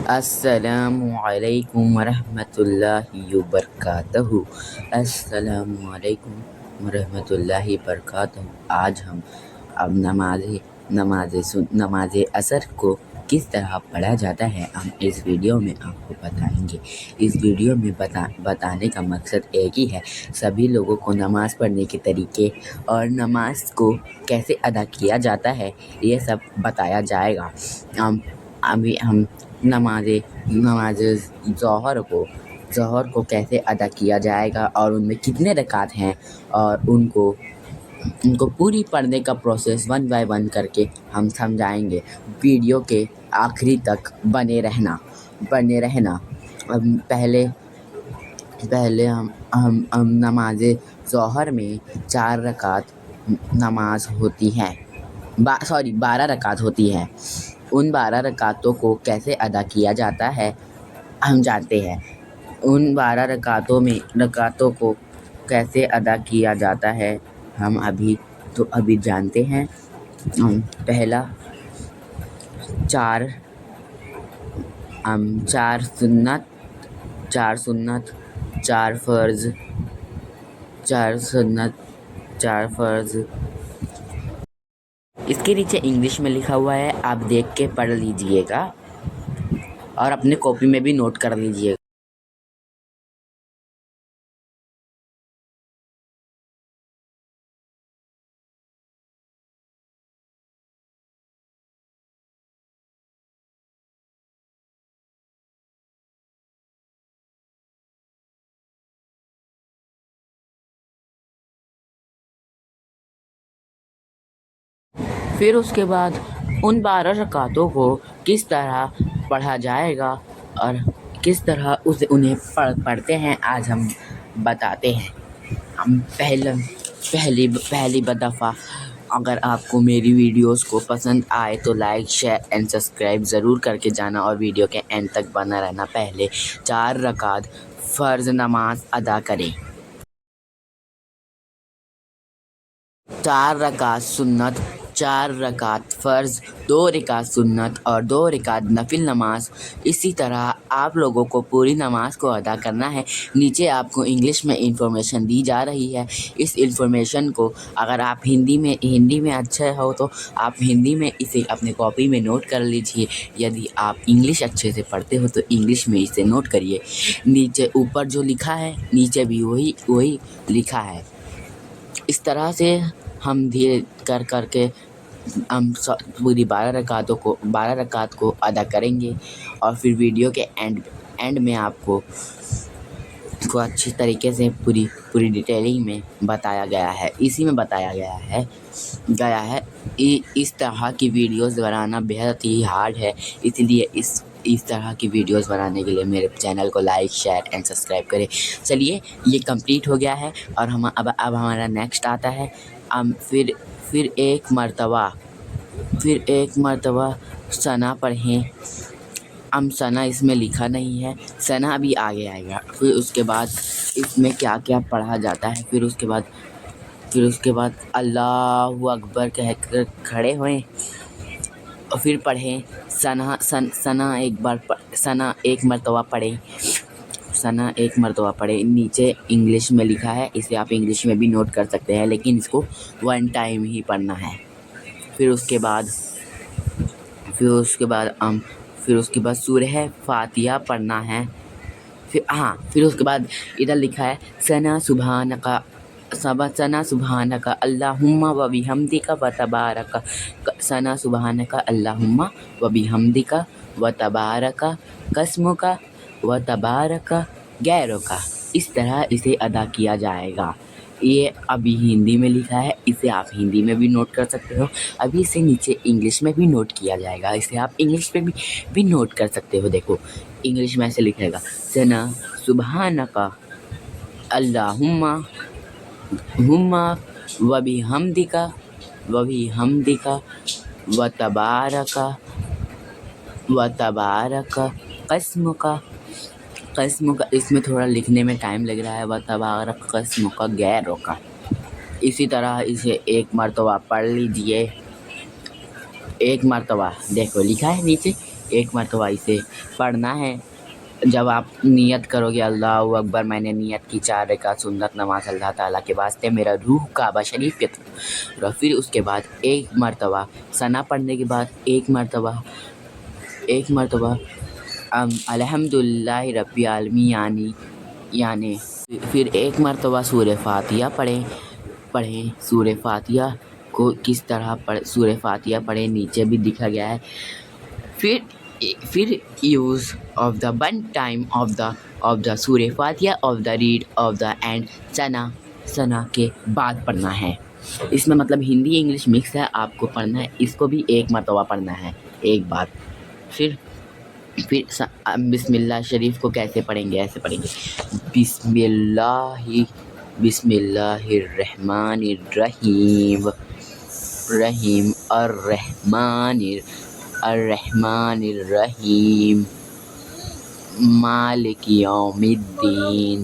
السلام علیکم ورحمۃ اللہ وبرکاتہ۔ السلام علیکم ورحمۃ اللہ وبرکاتہ۔ آج ہم اب نماز عصر کو کس طرح پڑھا جاتا ہے ہم اس ویڈیو میں آپ کو بتائیں گے۔ اس ویڈیو میں بتانے کا مقصد ایک ہی ہے، سبھی لوگوں کو نماز پڑھنے کے طریقے اور نماز کو کیسے ادا کیا جاتا ہے یہ سب بتایا جائے گا۔ ابھی ہم نماز ظہر کو کیسے ادا کیا جائے گا اور ان میں کتنے رکعت ہیں اور ان کو پوری پڑھنے کا پروسیس 1 بائی 1 کر کے ہم سمجھائیں گے۔ ویڈیو کے آخری تک بنے رہنا۔ پہلے ہم نماز ظہر میں 4 رکعت نماز ہوتی ہیں، 12 رکعت ہوتی ہیں۔ ان 12 رکعتوں کو کیسے ادا کیا جاتا ہے ہم جانتے ہیں۔ ان 12 رکعتوں کو کیسے ادا کیا جاتا ہے ہم ابھی جانتے ہیں۔ پہلا 4 سنت، 4 سنت، 4 فرض، 4 سنت، 4 فرض۔ اس کے نیچے انگلش میں لکھا ہوا ہے، آپ دیکھ کے پڑھ لیجئے گا اور اپنے کاپی میں بھی نوٹ کر لیجئے گا۔ پھر اس کے بعد ان 12 رکعتوں کو کس طرح پڑھا جائے گا اور کس طرح انہیں پڑھتے ہیں آج ہم بتاتے ہیں۔ پہلی دفعہ اگر آپ کو میری ویڈیوز کو پسند آئے تو لائک، شیئر اینڈ سبسکرائب ضرور کر کے جانا اور ویڈیو کے اینڈ تک بنا رہنا۔ پہلے 4 رکعت فرض نماز ادا کریں، 4 رکعت سنت، 4 رکعت فرض، 2 رکعت سنت اور 2 رکعت نفل نماز۔ اسی طرح آپ لوگوں کو پوری نماز کو ادا کرنا ہے۔ نیچے آپ کو انگلش میں انفارمیشن دی جا رہی ہے۔ اس انفارمیشن کو اگر آپ ہندی میں اچھے ہو تو آپ ہندی میں اسے اپنے کاپی میں نوٹ کر لیجیے، یدی آپ انگلش اچھے سے پڑھتے ہو تو انگلش میں اسے نوٹ کریے۔ نیچے اوپر جو لکھا ہے نیچے بھی وہی لکھا ہے۔ اس طرح سے ہم دھیرے کر کے ہم پوری 12 رکعت کو ادا کریں گے اور پھر ویڈیو کے اینڈ میں آپ کو اچھی طریقے سے پوری ڈیٹیلنگ میں بتایا گیا ہے۔ اسی میں بتایا گیا ہے۔ اس طرح کی ویڈیوز بنانا بہت ہی ہارڈ ہے، اس لیے اس طرح کی ویڈیوز بنانے کے لیے میرے چینل کو لائک، شیئر اینڈ سبسکرائب کریں۔ چلیے یہ کمپلیٹ ہو گیا ہے اور اب ہمارا نیکسٹ آتا ہے۔ پھر ایک مرتبہ ثنا پڑھیں۔ ثنا اس میں لکھا نہیں ہے، ثنا بھی آگے آئے گا۔ پھر اس کے بعد اس میں کیا کیا پڑھا جاتا ہے، پھر اس کے بعد اللہ اکبر کہہ کر کھڑے ہوئیں اور پھر پڑھیں ثنا ایک مرتبہ پڑھیں۔ نیچے انگلش میں لکھا ہے، اسے آپ انگلش میں بھی نوٹ کر سکتے ہیں، لیکن اس کو 1 ٹائم ہی پڑھنا ہے۔ پھر اس کے بعد سورہ فاتحہ پڑھنا ہے۔ پھر اس کے بعد ادھر لکھا ہے ثنا سبحانک اللہم و بحمدک و تبارک، ثنا سبحانک اللہم و بحمدک و تبارک اسمک و تبارک غیرک۔ اس طرح اسے ادا کیا جائے گا۔ یہ ابھی ہندی میں لکھا ہے، اسے آپ ہندی میں بھی نوٹ کر سکتے ہو۔ ابھی اسے نیچے انگلش میں بھی نوٹ کیا جائے گا، اسے آپ انگلش میں بھی نوٹ کر سکتے ہو۔ دیکھو انگلش میں ایسے لکھے گا ثنا سبحانک اللہم و بحمدک و تبارک اسمک۔ اس میں تھوڑا لکھنے میں ٹائم لگ رہا ہے، و تبارک اسمک غیرک۔ اسی طرح اسے ایک مرتبہ پڑھ لیجئے، ایک مرتبہ۔ دیکھو لکھا ہے نیچے ایک مرتبہ اسے پڑھنا ہے۔ جب آپ نیت کرو گے اللہ اکبر میں نے نیت کی 4 رکعت سنت نماز اللہ تعالیٰ کے واسطے میرا روح کعبہ شریف کے طرف، پھر اس کے بعد ایک مرتبہ ثنا پڑھنے کے بعد ایک مرتبہ الحمدللہ رب العالمین یعنی پھر ایک مرتبہ سورہ فاتحہ پڑھیں۔ سورہ فاتحہ کو کس طرح سورہ فاتحہ پڑھیں نیچے بھی دکھا گیا ہے۔ پھر use of the one time of the سورہ فاتحہ of the read of the end ثنا کے بعد پڑھنا ہے۔ اس میں مطلب ہندی انگلش مکس ہے، آپ کو پڑھنا ہے، اس کو بھی ایک مرتبہ پڑھنا ہے ایک بار۔ پھر بسم اللہ شریف کو کیسے پڑھیں گے؟ ایسے پڑھیں گے بسم اللہ الرحمن الرحیم الرحمن الرحیم مالک یوم الدین۔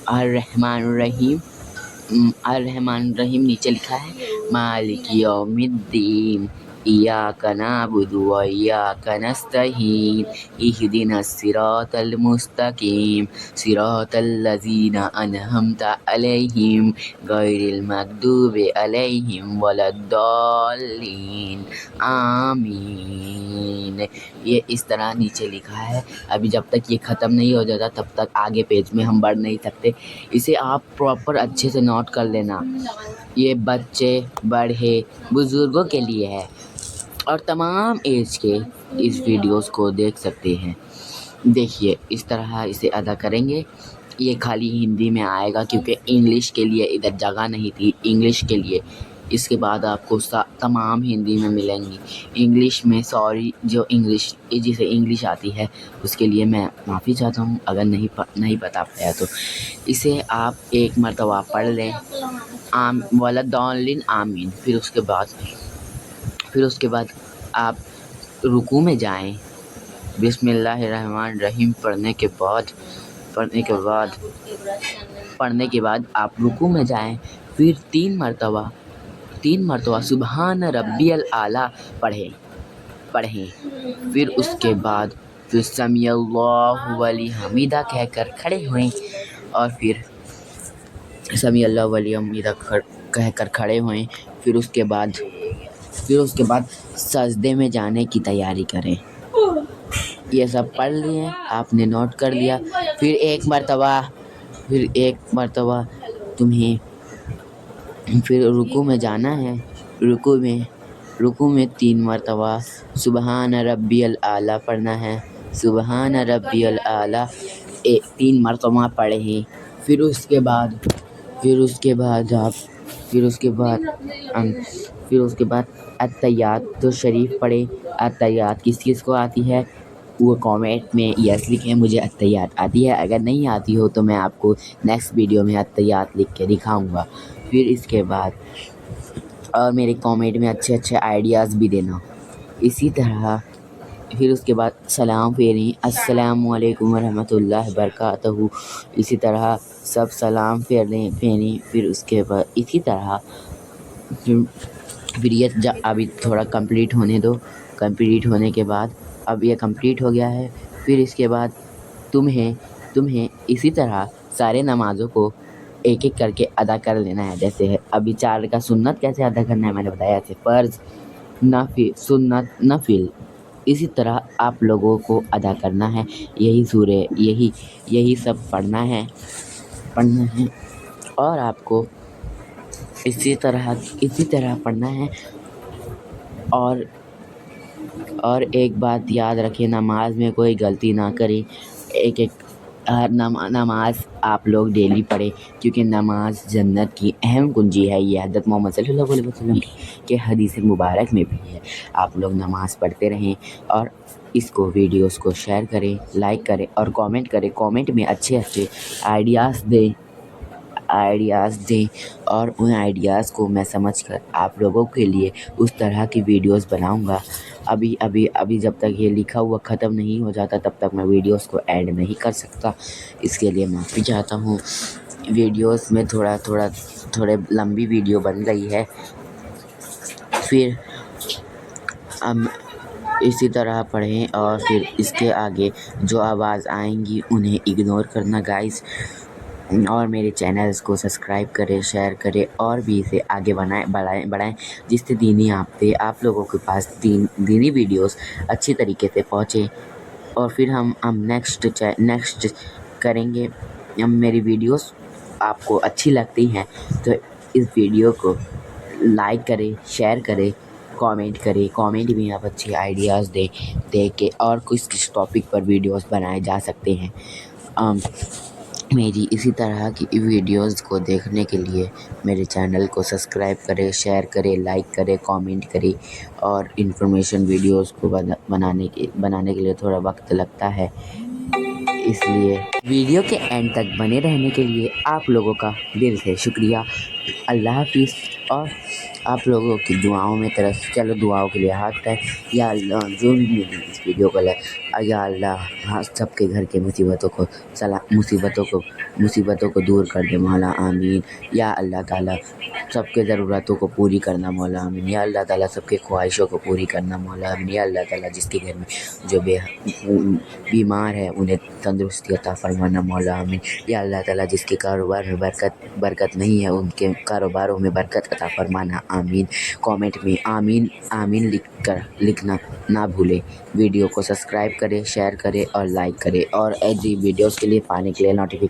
الرحمن الرحیم نیچے لکھا ہے مالک یوم الدین ایاک نعبد و ایاک نستعین اہدنا الصراط المستقیم صراط الذین انعمت علیہم غیر المغضوب علیہم ولا الضالین آمین۔ یہ اس طرح نیچے لکھا ہے۔ ابھی جب تک یہ ختم نہیں ہو جاتا تب تک آگے پیج میں ہم بڑھ نہیں سکتے، اسے آپ پراپر اچھے سے نوٹ کر لینا۔ یہ بچے بڑھے بزرگوں کے لیے ہے اور تمام ایج کے اس ویڈیوز کو دیکھ سکتے ہیں۔ دیکھیے اس طرح اسے ادا کریں گے۔ یہ خالی ہندی میں آئے گا کیونکہ انگلش کے لیے ادھر جگہ نہیں تھی، انگلش کے لیے۔ اس کے بعد آپ کو تمام ہندی میں ملیں گی۔ انگلش میں جو جسے انگلش آتی ہے اس کے لیے میں معافی چاہتا ہوں اگر نہیں بتا پایا تو۔ اسے آپ ایک مرتبہ پڑھ لیں ولا الضالین آمین۔ پھر اس کے بعد آپ رکوع میں جائیں۔ بسم اللہ الرحمن الرحیم پڑھنے کے بعد آپ رکوع میں جائیں۔ پھر 3 مرتبہ سبحان ربی الاعلیٰ پڑھیں۔ پھر اس کے بعد سمیع اللہ ولی حمیدہ کہہ کر کھڑے ہوئیں اور پھر سمیع اللہ ولی حمیدہ کہہ کر کھڑے ہوئیں۔ پھر اس کے بعد سجدے میں جانے کی تیاری کریں۔ یہ سب پڑھ لیے، آپ نے نوٹ کر لیا۔ پھر ایک مرتبہ تمہیں پھر رکوع میں جانا ہے۔ رکوع میں 3 مرتبہ سبحان ربی الاعلیٰ پڑھنا ہے۔ سبحان ربی الاعلیٰ 3 مرتبہ پڑھیں۔ پھر اس کے بعد اتحیات شریف پڑھیں۔ اتحیات کس کو آتی ہے وہ کامنٹ میں یس لکھیں، مجھے اتحیات آتی ہے، اگر نہیں آتی ہو تو میں آپ کو نیکسٹ ویڈیو میں اتحیات لکھ کے دکھاؤں گا۔ پھر اس کے بعد اور میرے کامنٹ میں اچھے آئیڈیاز بھی دینا۔ اسی طرح پھر اس کے بعد سلام پھیریں، السلام علیکم ورحمۃ اللہ وبرکاتہ۔ اسی طرح سب سلام پھیریں۔ پھر اس کے بعد اسی طرح پھر یہ ابھی تھوڑا کمپلیٹ ہونے دو۔ کمپلیٹ ہونے کے بعد اب یہ کمپلیٹ ہو گیا ہے۔ پھر اس کے بعد تمہیں اسی طرح سارے نمازوں کو ایک کر کے ادا کر لینا ہے۔ جیسے ابھی 4 کا سنت کیسے ادا کرنا ہے میں نے بتایا، جیسے فرض، نفل، سنت، نفل، اسی طرح آپ لوگوں کو ادا کرنا ہے۔ یہی سب پڑھنا ہے اور آپ کو اسی طرح پڑھنا ہے۔ اور ایک بات یاد رکھیں، نماز میں کوئی غلطی نہ کریں۔ نماز آپ لوگ ڈیلی پڑھیں کیونکہ نماز جنت کی اہم کنجی ہے۔ یہ حضرت محمد صلی اللہ علیہ وسلم کے حدیث مبارک میں بھی ہے۔ آپ لوگ نماز پڑھتے رہیں اور اس کو ویڈیوز کو شیئر کریں، لائک کریں اور کامنٹ کریں۔ کامنٹ میں اچھے آئیڈیاز دیں اور ان آئیڈیاز کو میں سمجھ کر آپ لوگوں کے لیے اس طرح کی ویڈیوز بناؤں گا۔ ابھی جب تک یہ لکھا ہوا ختم نہیں ہو جاتا تب تک میں ویڈیوز کو ایڈ نہیں کر سکتا، اس کے لیے معافی چاہتا ہوں۔ ویڈیوز میں تھوڑے لمبی ویڈیو بن گئی ہے۔ اسی طرح پڑھیں اور پھر اس کے آگے جو آواز آئیں گی انہیں اگنور کرنا گائز، اور میرے چینلز کو سبسکرائب کریں، شیئر کریں اور بھی اسے آگے بڑھائیں جس سے دینی آپ لوگوں کے پاس دینی ویڈیوز اچھی طریقے سے پہنچیں، اور پھر ہم نیکسٹ کریں گے۔ میری ویڈیوز آپ کو اچھی لگتی ہیں تو اس ویڈیو کو لائک کریں، شیئر کریں، کامنٹ میں آپ اچھی آئیڈیاز دے کے اور کس ٹاپک پر ویڈیوز بنائے جا سکتے ہیں۔ میری اسی طرح کی ویڈیوز کو دیکھنے کے لیے میرے چینل کو سبسکرائب کرے، شیئر کرے، لائک کرے، کامنٹ کرے، اور انفارمیشن ویڈیوز کو بنانے کے لیے تھوڑا وقت لگتا ہے، اس لیے ویڈیو کے اینڈ تک بنے رہنے کے لیے آپ لوگوں کا دل سے شکریہ۔ اللہ حافظ، اور آپ لوگوں کی دعاؤں میں چلو دعاؤں کے لیے ہاتھ اٹھائیں۔ یا اللہ جو بھی اس ویڈیو کو یا اللہ سب کے گھر کے مصیبتوں کو دور کر دے مولا آمین۔ یا اللہ تعالیٰ سب کے ضرورتوں کو پوری کرنا مولا آمین۔ یا اللہ تعالیٰ سب کے خواہشوں کو پوری کرنا مولا آمین۔ یا اللہ تعالیٰ جس کے گھر میں جو بیمار ہے انہیں تندرستی عطا فرمانا مولا آمین۔ یا اللہ تعالیٰ جس کے کاروبار میں برکت نہیں ہے ان کے کاروباروں میں برکت عطا فرمانا آمین۔ کامنٹ میں آمین آمین لکھنا نہ بھولے۔ ویڈیو کو سبسکرائب کرے، شیئر کرے اور لائک کرے، اور ایسی ویڈیوز کے لیے پانے کے لیے نوٹیفیکیشن